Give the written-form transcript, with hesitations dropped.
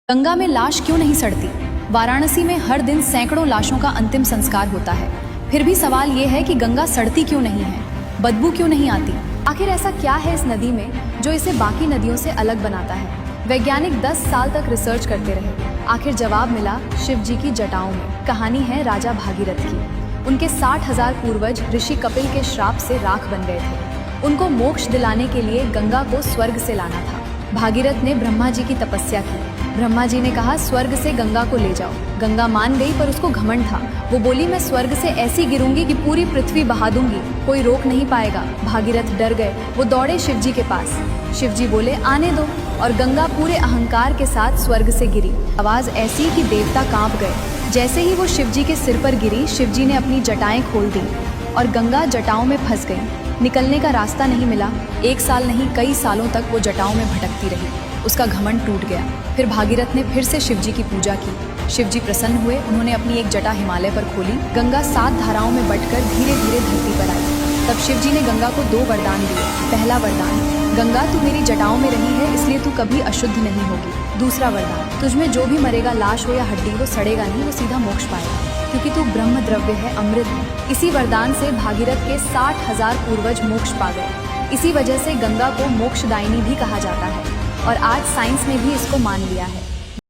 गंगा में लाश क्यों नहीं सड़ती? वाराणसी में हर दिन सैकड़ों लाशों का अंतिम संस्कार होता है। फिर भी सवाल ये है कि गंगा सड़ती क्यों नहीं है, बदबू क्यों नहीं आती? आखिर ऐसा क्या है इस नदी में जो इसे बाकी नदियों से अलग बनाता है? वैज्ञानिक 10 साल तक रिसर्च करते रहे। आखिर जवाब मिला शिव जी की जटाओं में। कहानी है राजा भागीरथ की। उनके 60,000 पूर्वज ऋषि कपिल के श्राप से राख बन गए थे। उनको मोक्ष दिलाने के लिए गंगा को स्वर्ग से लाना था। भागीरथ ने ब्रह्मा जी की तपस्या की। ब्रह्मा जी ने कहा स्वर्ग से गंगा को ले जाओ। गंगा मान गई, पर उसको घमंड था। वो बोली मैं स्वर्ग से ऐसी गिरूंगी कि पूरी पृथ्वी बहा दूंगी, कोई रोक नहीं पाएगा। भागीरथ डर गए। वो दौड़े शिव जी के पास। शिव जी बोले आने दो, और गंगा पूरे अहंकार के साथ स्वर्ग से गिरी। आवाज ऐसी कि देवता कांप गए। जैसे ही वो शिव जी के सिर पर गिरी, शिव जी ने अपनी जटाएं खोल दी और गंगा जटाओं में फंस गई। निकलने का रास्ता नहीं मिला। 1 साल नहीं, कई सालों तक वो जटाओं में भटकती रही। उसका घमंड टूट गया। फिर भागीरथ ने फिर से शिव जी की पूजा की। शिव जी प्रसन्न हुए। उन्होंने अपनी एक जटा हिमालय पर खोली। गंगा 7 धाराओं में बंटकर धीरे धीरे धरती पर आई। तब शिव जी ने गंगा को 2 वरदान दिए। पहला वरदान, गंगा तू मेरी जटाओं में रही है, इसलिए तू कभी अशुद्ध नहीं होगी। दूसरा वरदान, तुझमें जो भी मरेगा, लाश हो या हड्डी, वो सड़ेगा नहीं, वो सीधा मोक्ष पाएगा, क्योंकि तू ब्रह्म द्रव्य है, अमृत है। इसी वरदान से भागीरथ के 60,000 पूर्वज मोक्ष पा गए। इसी वजह से गंगा को मोक्षदायिनी भी कहा जाता है, और आज साइंस ने भी इसको मान लिया है।